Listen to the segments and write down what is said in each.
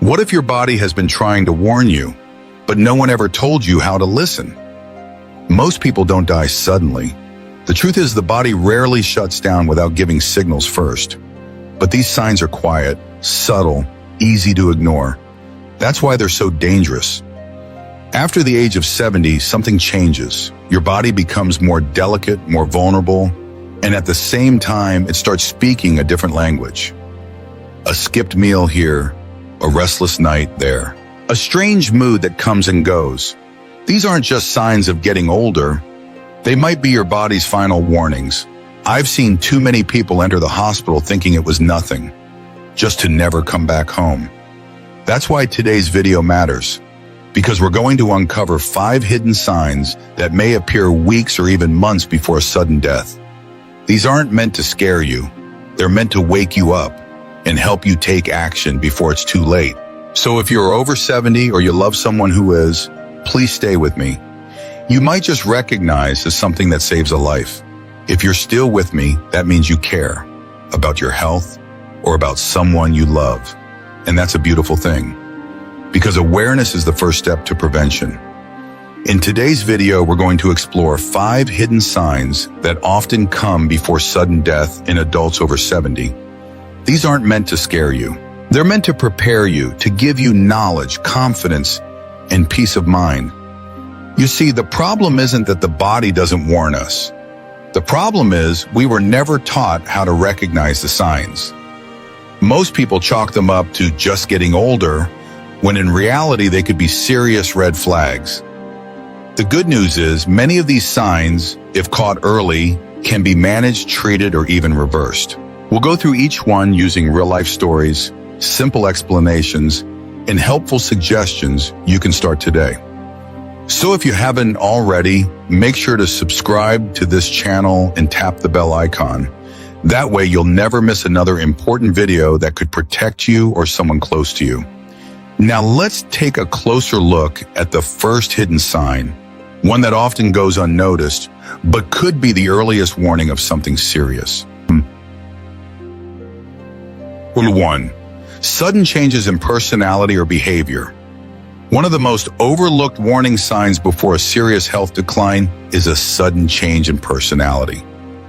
What if your body has been trying to warn you, but no one ever told you how to listen? Most people don't die suddenly. The truth is the body rarely shuts down without giving signals first. But these signs are quiet, subtle, easy to ignore. That's why they're so dangerous. After the age of 70, something changes. Your body becomes more delicate, more vulnerable, and at the same time, it starts speaking a different language. A skipped meal here, a restless night there. A strange mood that comes and goes. These aren't just signs of getting older. They might be your body's final warnings. I've seen too many people enter the hospital thinking it was nothing, just to never come back home. That's why today's video matters, because we're going to uncover 5 hidden signs that may appear weeks or even months before sudden death. These aren't meant to scare you. They're meant to wake you up and help you take action before it's too late. So if you're over 70 or you love someone who is, please stay with me. You might just recognize as something that saves a life. If you're still with me, that means you care about your health or about someone you love. And that's a beautiful thing, because awareness is the first step to prevention. In today's video, we're going to explore 5 hidden signs that often come before sudden death in adults over 70. These aren't meant to scare you. They're meant to prepare you, to give you knowledge, confidence, and peace of mind. You see, the problem isn't that the body doesn't warn us. The problem is we were never taught how to recognize the signs. Most people chalk them up to just getting older, when in reality they could be serious red flags. The good news is many of these signs, if caught early, can be managed, treated, or even reversed. We'll go through each one using real-life stories, simple explanations, and helpful suggestions you can start today. So if you haven't already, make sure to subscribe to this channel and tap the bell icon. That way you'll never miss another important video that could protect you or someone close to you. Now let's take a closer look at the first hidden sign, one that often goes unnoticed, but could be the earliest warning of something serious. 1. Sudden changes in personality or behavior. One of the most overlooked warning signs before a serious health decline is a sudden change in personality.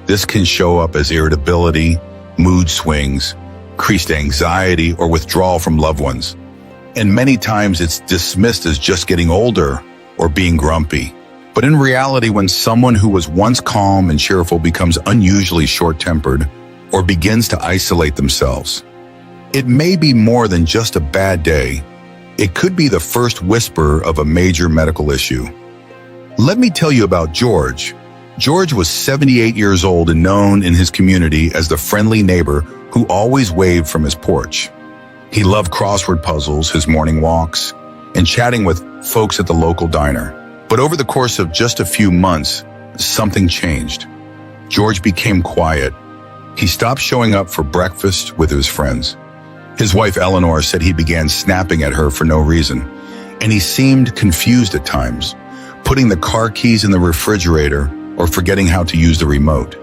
This can show up as irritability, mood swings, increased anxiety, or withdrawal from loved ones. And many times it's dismissed as just getting older or being grumpy. But in reality, when someone who was once calm and cheerful becomes unusually short-tempered or begins to isolate themselves, it may be more than just a bad day. It could be the first whisper of a major medical issue. Let me tell you about George. George was 78 years old and known in his community as the friendly neighbor who always waved from his porch. He loved crossword puzzles, his morning walks, and chatting with folks at the local diner. But over the course of just a few months, something changed. George became quiet. He stopped showing up for breakfast with his friends. His wife Eleanor said he began snapping at her for no reason, and he seemed confused at times, putting the car keys in the refrigerator or forgetting how to use the remote.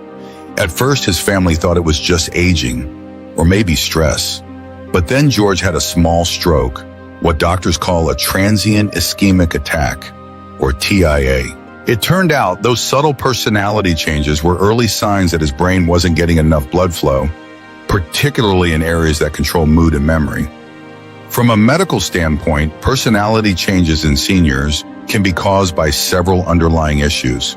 At first, his family thought it was just aging, or maybe stress. But then George had a small stroke, what doctors call a transient ischemic attack, or TIA. It turned out those subtle personality changes were early signs that his brain wasn't getting enough blood flow, particularly in areas that control mood and memory. From a medical standpoint, personality changes in seniors can be caused by several underlying issues.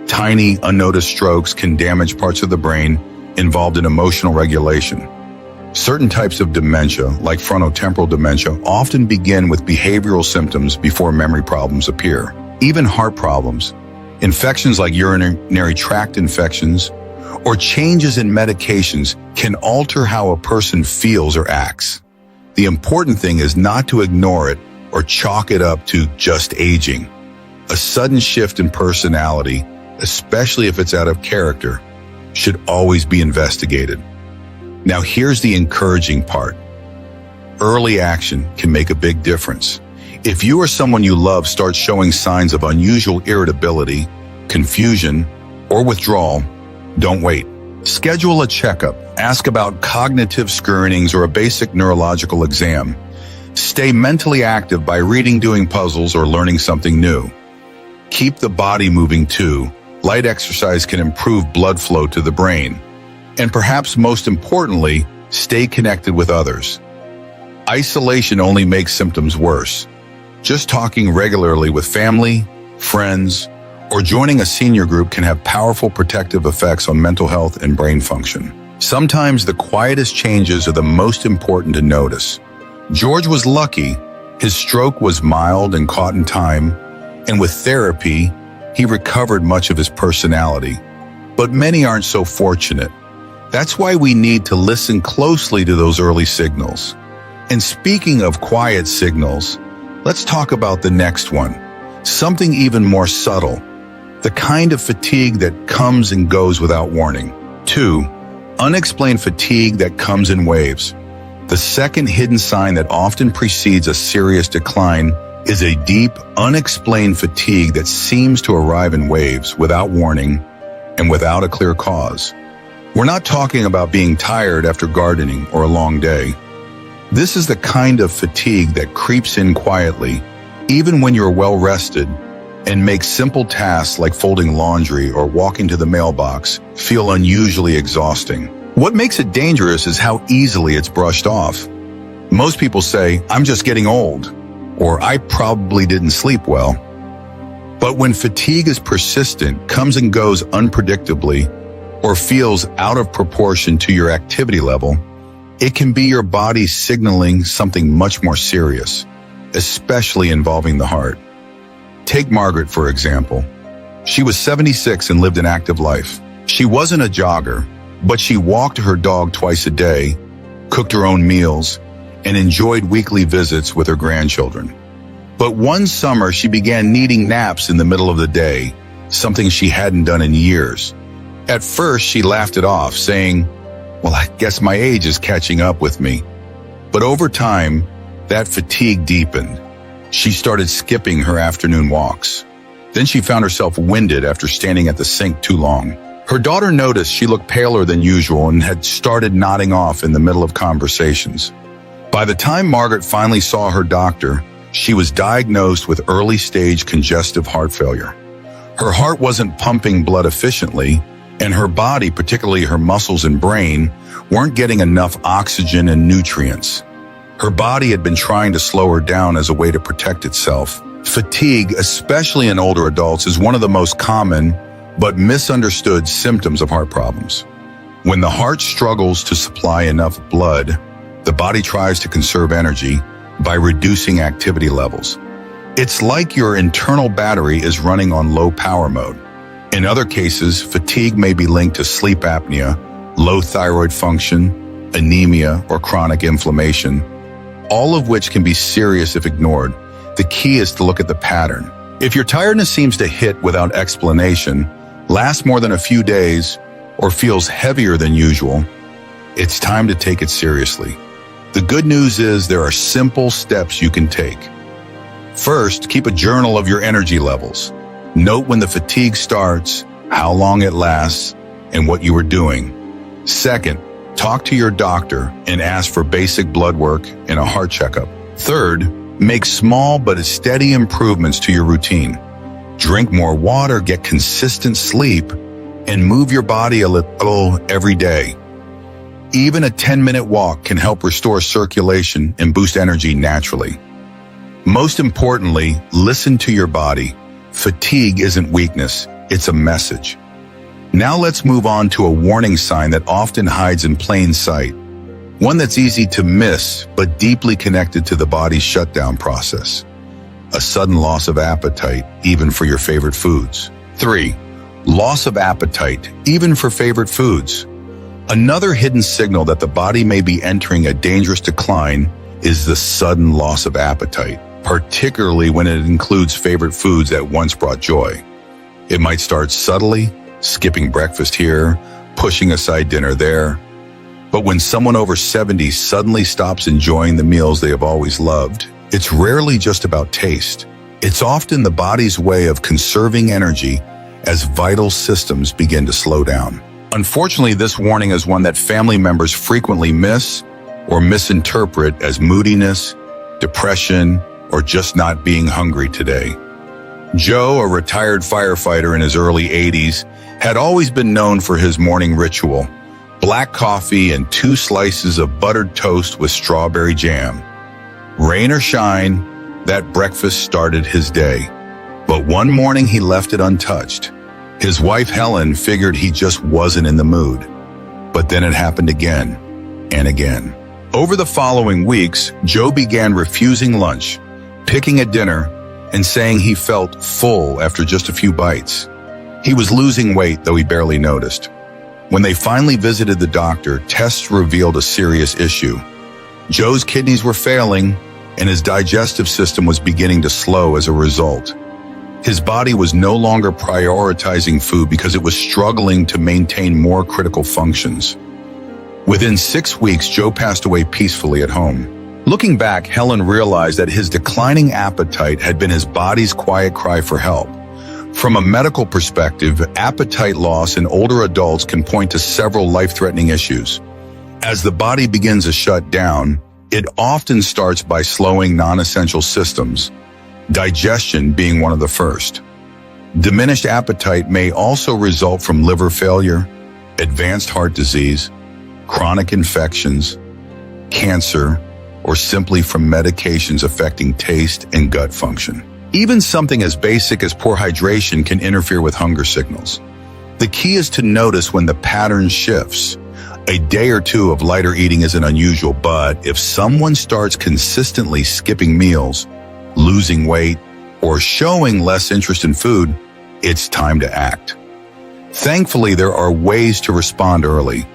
Tiny, unnoticed strokes can damage parts of the brain involved in emotional regulation. Certain types of dementia, like frontotemporal dementia, often begin with behavioral symptoms before memory problems appear. Even heart problems, infections like urinary tract infections, or changes in medications can alter how a person feels or acts. The important thing is not to ignore it or chalk it up to just aging. A sudden shift in personality, especially if it's out of character, should always be investigated. Now here's the encouraging part. Early action can make a big difference. If you or someone you love starts showing signs of unusual irritability, confusion, or withdrawal, don't wait. Schedule a checkup. Ask about cognitive screenings or a basic neurological exam. Stay mentally active by reading, doing puzzles, or learning something new. Keep the body moving too. Light exercise can improve blood flow to the brain. And perhaps most importantly, stay connected with others. Isolation only makes symptoms worse. Just talking regularly with family, friends, or joining a senior group can have powerful protective effects on mental health and brain function. Sometimes the quietest changes are the most important to notice. George was lucky. His stroke was mild and caught in time, and with therapy, he recovered much of his personality. But many aren't so fortunate. That's why we need to listen closely to those early signals. And speaking of quiet signals, let's talk about the next one. Something even more subtle. The kind of fatigue that comes and goes without warning. 2. Unexplained fatigue that comes in waves. The second hidden sign that often precedes a serious decline is a deep, unexplained fatigue that seems to arrive in waves without warning and without a clear cause. We're not talking about being tired after gardening or a long day. This is the kind of fatigue that creeps in quietly, even when you're well rested, and makes simple tasks like folding laundry or walking to the mailbox feel unusually exhausting. What makes it dangerous is how easily it's brushed off. Most people say, "I'm just getting old," or "I probably didn't sleep well." But when fatigue is persistent, comes and goes unpredictably, or feels out of proportion to your activity level, it can be your body signaling something much more serious, especially involving the heart. Take Margaret, for example. She was 76 and lived an active life. She wasn't a jogger, but she walked her dog twice a day, cooked her own meals, and enjoyed weekly visits with her grandchildren. But one summer, she began needing naps in the middle of the day, something she hadn't done in years. At first, she laughed it off, saying, "Well, I guess my age is catching up with me." But over time, that fatigue deepened. She started skipping her afternoon walks. Then she found herself winded after standing at the sink too long. Her daughter noticed she looked paler than usual and had started nodding off in the middle of conversations. By the time Margaret finally saw her doctor, she was diagnosed with early-stage congestive heart failure. Her heart wasn't pumping blood efficiently, and her body, particularly her muscles and brain, weren't getting enough oxygen and nutrients. Her body had been trying to slow her down as a way to protect itself. Fatigue, especially in older adults, is one of the most common but misunderstood symptoms of heart problems. When the heart struggles to supply enough blood, the body tries to conserve energy by reducing activity levels. It's like your internal battery is running on low power mode. In other cases, fatigue may be linked to sleep apnea, low thyroid function, anemia, or chronic inflammation, all of which can be serious if ignored. The key is to look at the pattern. If your tiredness seems to hit without explanation, lasts more than a few days, or feels heavier than usual, it's time to take it seriously. The good news is there are simple steps you can take. First, keep a journal of your energy levels. Note when the fatigue starts, how long it lasts, and what you are doing. Second, talk to your doctor and ask for basic blood work and a heart checkup. Third, make small but steady improvements to your routine. Drink more water, get consistent sleep, and move your body a little every day. Even a 10-minute walk can help restore circulation and boost energy naturally. Most importantly, listen to your body. Fatigue isn't weakness, it's a message. Now let's move on to a warning sign that often hides in plain sight. One that's easy to miss, but deeply connected to the body's shutdown process. A sudden loss of appetite, even for your favorite foods. 3. Loss of appetite, even for favorite foods. Another hidden signal that the body may be entering a dangerous decline is the sudden loss of appetite, particularly when it includes favorite foods that once brought joy. It might start subtly, skipping breakfast here, pushing aside dinner there. But when someone over 70 suddenly stops enjoying the meals they have always loved, it's rarely just about taste. It's often the body's way of conserving energy as vital systems begin to slow down. Unfortunately, this warning is one that family members frequently miss or misinterpret as moodiness, depression, or just not being hungry today. Joe, a retired firefighter in his early 80s, had always been known for his morning ritual: black coffee and 2 slices of buttered toast with strawberry jam. Rain or shine, that breakfast started his day. But one morning he left it untouched. His wife Helen figured he just wasn't in the mood. But then it happened again and again. Over the following weeks, Joe began refusing lunch, picking at dinner, and saying he felt full after just a few bites. He was losing weight, though he barely noticed. When they finally visited the doctor, tests revealed a serious issue. Joe's kidneys were failing, and his digestive system was beginning to slow as a result. His body was no longer prioritizing food because it was struggling to maintain more critical functions. Within 6 weeks, Joe passed away peacefully at home. Looking back, Helen realized that his declining appetite had been his body's quiet cry for help. From a medical perspective, appetite loss in older adults can point to several life-threatening issues. As the body begins to shut down, it often starts by slowing non-essential systems, digestion being one of the first. Diminished appetite may also result from liver failure, advanced heart disease, chronic infections, cancer, or simply from medications affecting taste and gut function. Even something as basic as poor hydration can interfere with hunger signals. The key is to notice when the pattern shifts. A day or two of lighter eating isn't unusual, but if someone starts consistently skipping meals, losing weight, or showing less interest in food, it's time to act. Thankfully, there are ways to respond early.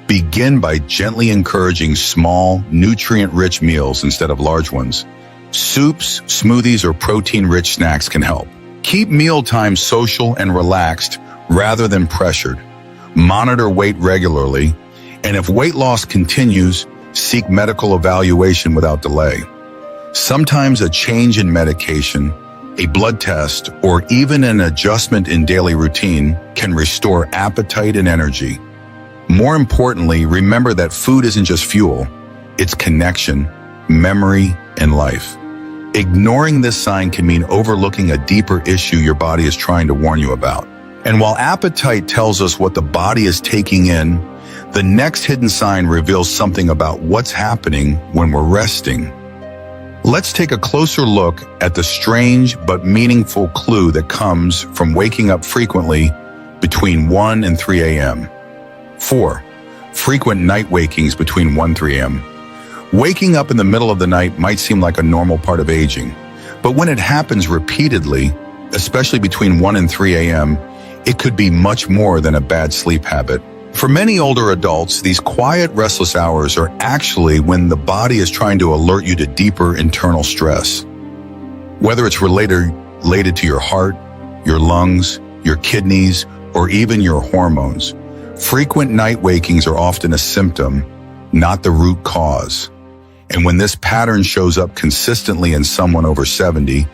Begin by gently encouraging small, nutrient-rich meals instead of large ones. Soups, smoothies, or protein-rich snacks can help. Keep mealtime social and relaxed rather than pressured. Monitor weight regularly, and if weight loss continues, seek medical evaluation without delay. Sometimes a change in medication, a blood test, or even an adjustment in daily routine can restore appetite and energy. More importantly, remember that food isn't just fuel, it's connection, memory, and life. Ignoring this sign can mean overlooking a deeper issue your body is trying to warn you about. And while appetite tells us what the body is taking in, the next hidden sign reveals something about what's happening when we're resting. Let's take a closer look at the strange but meaningful clue that comes from waking up frequently between 1 and 3 a.m. 4. Frequent night wakings between 1 and 3 a.m. Waking up in the middle of the night might seem like a normal part of aging, but when it happens repeatedly, especially between 1 and 3 a.m., it could be much more than a bad sleep habit. For many older adults, these quiet, restless hours are actually when the body is trying to alert you to deeper internal stress. Whether it's related to your heart, your lungs, your kidneys, or even your hormones, frequent night wakings are often a symptom, not the root cause. And when this pattern shows up consistently in someone over 70,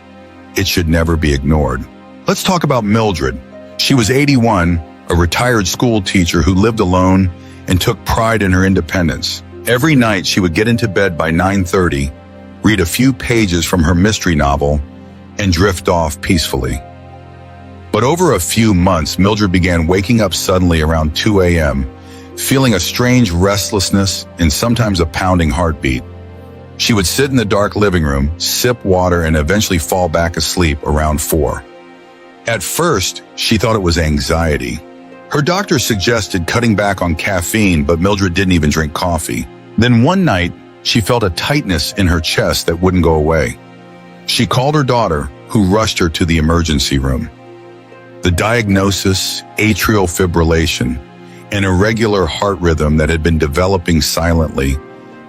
it should never be ignored. Let's talk about Mildred. She was 81, a retired school teacher who lived alone and took pride in her independence. Every night she would get into bed by 9:30, read a few pages from her mystery novel, and drift off peacefully. But over a few months, Mildred began waking up suddenly around 2 a.m., feeling a strange restlessness and sometimes a pounding heartbeat. She would sit in the dark living room, sip water, and eventually fall back asleep around 4. At first, she thought it was anxiety. Her doctor suggested cutting back on caffeine, but Mildred didn't even drink coffee. Then one night, she felt a tightness in her chest that wouldn't go away. She called her daughter, who rushed her to the emergency room. The diagnosis, atrial fibrillation, an irregular heart rhythm that had been developing silently,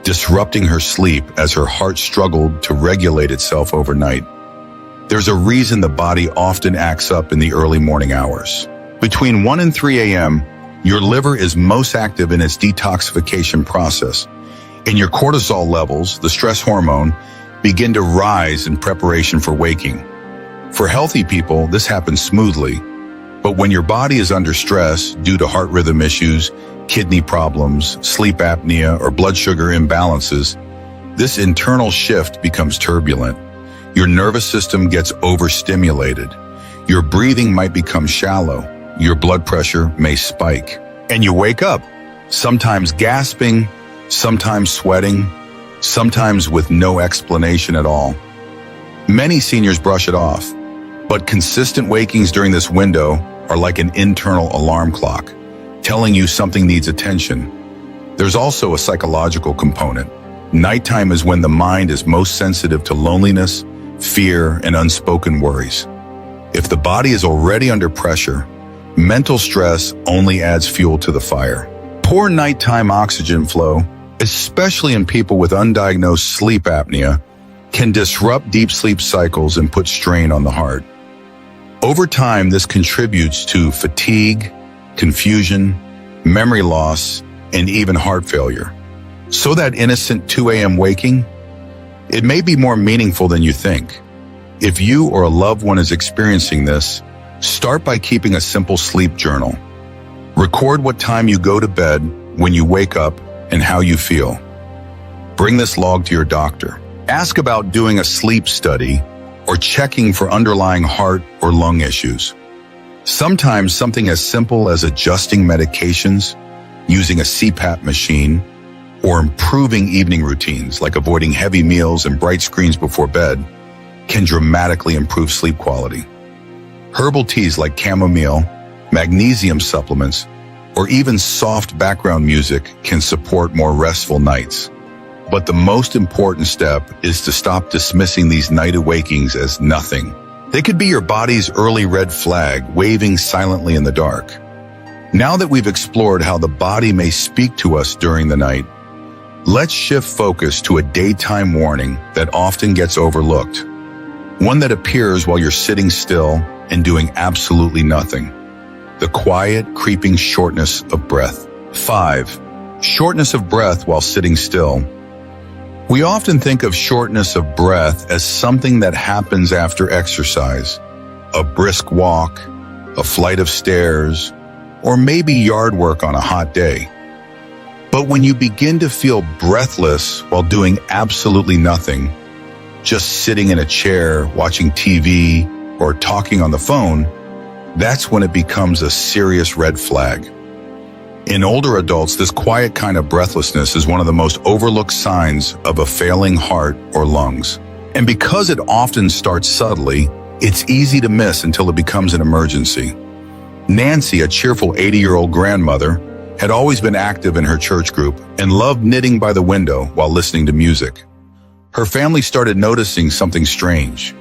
disrupting her sleep as her heart struggled to regulate itself overnight. There's a reason the body often acts up in the early morning hours. Between 1 and 3 a.m., your liver is most active in its detoxification process, and your cortisol levels, the stress hormone, begin to rise in preparation for waking. For healthy people, this happens smoothly, but when your body is under stress due to heart rhythm issues, kidney problems, sleep apnea, or blood sugar imbalances, This internal shift becomes turbulent. Your nervous system gets overstimulated. Your breathing might become shallow. Your blood pressure may spike. And you wake up, sometimes gasping, sometimes sweating, sometimes with no explanation at all. Many seniors brush it off, but consistent wakings during this window are like an internal alarm clock, telling you something needs attention. There's also a psychological component. Nighttime is when the mind is most sensitive to loneliness, fear, and unspoken worries. If the body is already under pressure, mental stress only adds fuel to the fire. Poor nighttime oxygen flow, especially in people with undiagnosed sleep apnea, can disrupt deep sleep cycles and put strain on the heart. Over time, this contributes to fatigue, confusion, memory loss, and even heart failure. So that innocent 2 a.m. waking, it may be more meaningful than you think. If you or a loved one is experiencing this, start by keeping a simple sleep journal. Record what time you go to bed, when you wake up, and how you feel. Bring this log to your doctor. Ask about doing a sleep study or checking for underlying heart or lung issues. Sometimes something as simple as adjusting medications, using a CPAP machine, or improving evening routines like avoiding heavy meals and bright screens before bed can dramatically improve sleep quality. Herbal teas like chamomile, magnesium supplements, or even soft background music can support more restful nights. But the most important step is to stop dismissing these night awakings as nothing. They could be your body's early red flag waving silently in the dark. Now that we've explored how the body may speak to us during the night, let's shift focus to a daytime warning that often gets overlooked. One that appears while you're sitting still and doing absolutely nothing. The quiet, creeping shortness of breath. 5. Shortness of breath while sitting still. We often think of shortness of breath as something that happens after exercise, a brisk walk, a flight of stairs, or maybe yard work on a hot day. But when you begin to feel breathless while doing absolutely nothing, just sitting in a chair, watching TV, or talking on the phone, that's when it becomes a serious red flag. In older adults, this quiet kind of breathlessness is one of the most overlooked signs of a failing heart or lungs. And because it often starts subtly, it's easy to miss until it becomes an emergency. Nancy, a cheerful 80-year-old grandmother, had always been active in her church group and loved knitting by the window while listening to music. Her family started noticing something strange.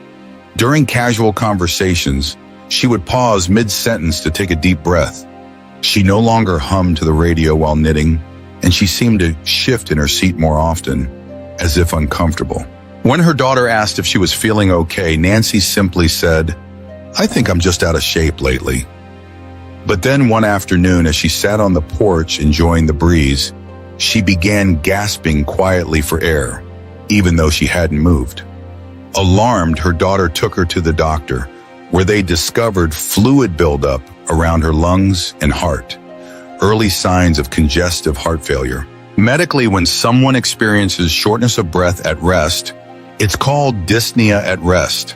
During casual conversations, she would pause mid-sentence to take a deep breath. She no longer hummed to the radio while knitting, and she seemed to shift in her seat more often, as if uncomfortable. When her daughter asked if she was feeling okay, Nancy simply said, "I think I'm just out of shape lately." But then one afternoon, as she sat on the porch enjoying the breeze, she began gasping quietly for air, even though she hadn't moved. Alarmed, her daughter took her to the doctor, where they discovered fluid buildup around her lungs and heart, early signs of congestive heart failure. Medically, when someone experiences shortness of breath at rest, it's called dyspnea at rest,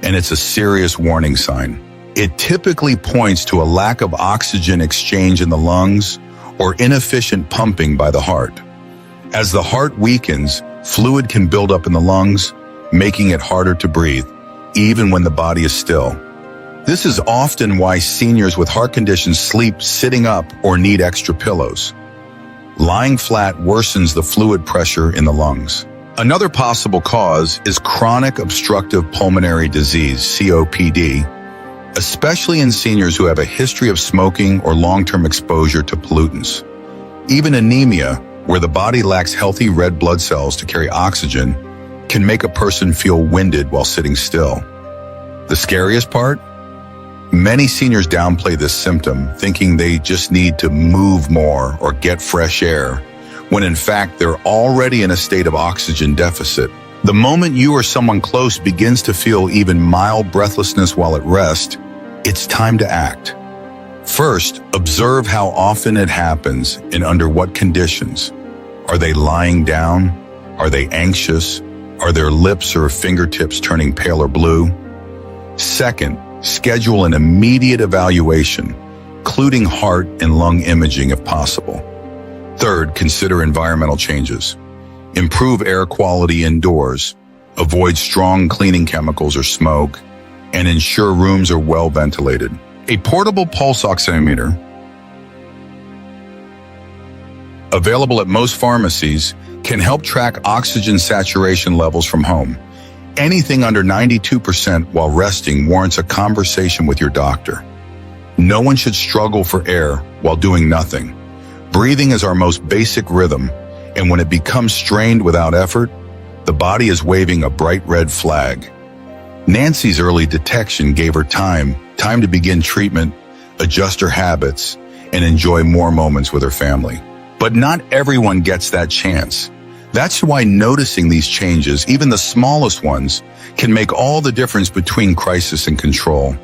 and it's a serious warning sign. It typically points to a lack of oxygen exchange in the lungs or inefficient pumping by the heart. As the heart weakens, fluid can build up in the lungs, making it harder to breathe, even when the body is still. This is often why seniors with heart conditions sleep sitting up or need extra pillows. Lying flat worsens the fluid pressure in the lungs. Another possible cause is chronic obstructive pulmonary disease, COPD, especially in seniors who have a history of smoking or long-term exposure to pollutants. Even anemia, where the body lacks healthy red blood cells to carry oxygen, can make a person feel winded while sitting still. The scariest part? Many seniors downplay this symptom, thinking they just need to move more or get fresh air, when in fact they're already in a state of oxygen deficit. The moment you or someone close begins to feel even mild breathlessness while at rest, it's time to act. First, observe how often it happens and under what conditions. Are they lying down, Are they anxious? Are their lips or fingertips turning pale or blue? Second, schedule an immediate evaluation, including heart and lung imaging if possible. Third, consider environmental changes. Improve air quality indoors, avoid strong cleaning chemicals or smoke, and ensure rooms are well ventilated. A portable pulse oximeter, available at most pharmacies, can help track oxygen saturation levels from home. Anything under 92% while resting warrants a conversation with your doctor. No one should struggle for air while doing nothing. Breathing is our most basic rhythm, and when it becomes strained without effort, the body is waving a bright red flag. Nancy's early detection gave her time to begin treatment, adjust her habits, and enjoy more moments with her family. But not everyone gets that chance. That's why noticing these changes, even the smallest ones, can make all the difference between crisis and control.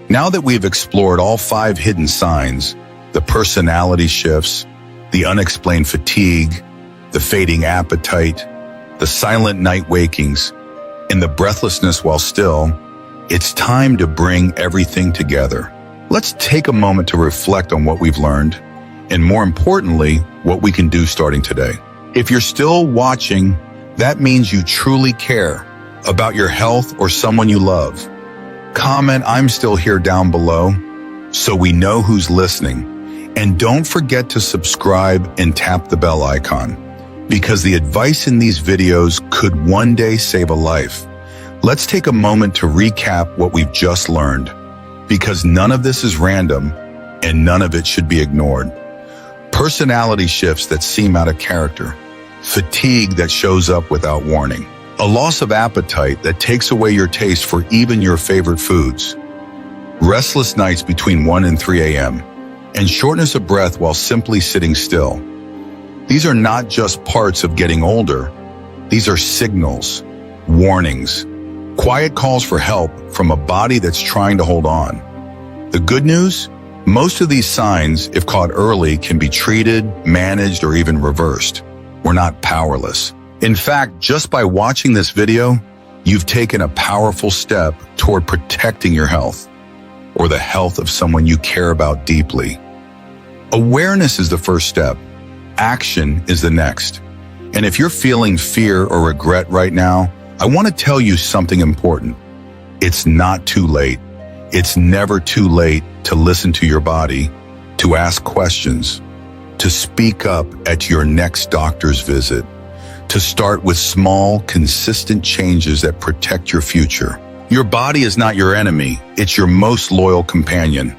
Now that we've explored all 5 hidden signs, the personality shifts, the unexplained fatigue, the fading appetite, the silent night wakings, and the breathlessness while still, it's time to bring everything together. Let's take a moment to reflect on what we've learned, and more importantly, what we can do starting today. If you're still watching, that means you truly care about your health or someone you love. Comment "I'm still here" down below so we know who's listening. And don't forget to subscribe and tap the bell icon, because the advice in these videos could one day save a life. Let's take a moment to recap what we've just learned, because none of this is random and none of it should be ignored. Personality shifts that seem out of character, fatigue that shows up without warning, a loss of appetite that takes away your taste for even your favorite foods, restless nights between 1 and 3 a.m., and shortness of breath while simply sitting still. These are not just parts of getting older. These are signals, warnings, quiet calls for help from a body that's trying to hold on. The good news? Most of these signs, if caught early, can be treated, managed, or even reversed. We're not powerless. In fact, just by watching this video, you've taken a powerful step toward protecting your health, or the health of someone you care about deeply. Awareness is the first step. Action is the next. And if you're feeling fear or regret right now, I want to tell you something important. It's not too late. It's never too late to listen to your body, to ask questions, to speak up at your next doctor's visit, to start with small, consistent changes that protect your future. Your body is not your enemy. It's your most loyal companion.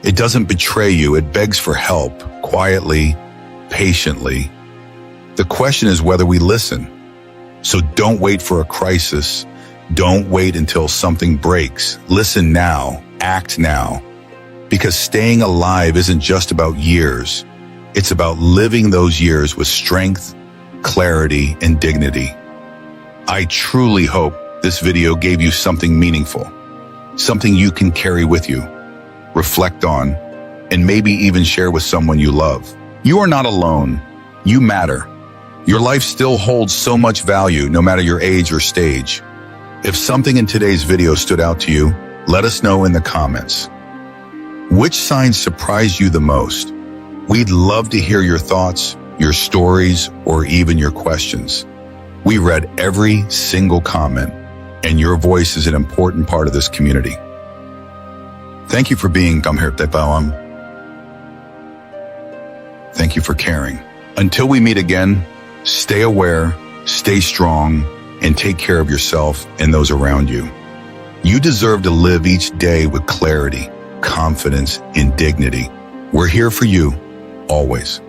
It doesn't betray you. It begs for help, quietly, patiently. The question is whether we listen. So don't wait for a crisis. Don't wait until something breaks. Listen now. Act now. Because staying alive isn't just about years. It's about living those years with strength, clarity, and dignity. I truly hope this video gave you something meaningful, something you can carry with you, reflect on, and maybe even share with someone you love. You are not alone. You matter. Your life still holds so much value, no matter your age or stage. If something in today's video stood out to you, let us know in the comments. Which signs surprised you the most? We'd love to hear your thoughts, your stories, or even your questions. We read every single comment, and your voice is an important part of this community. Thank you for being here. Thank you for caring. Until we meet again, stay aware, stay strong, and take care of yourself and those around you. You deserve to live each day with clarity, confidence, and dignity. We're here for you, always.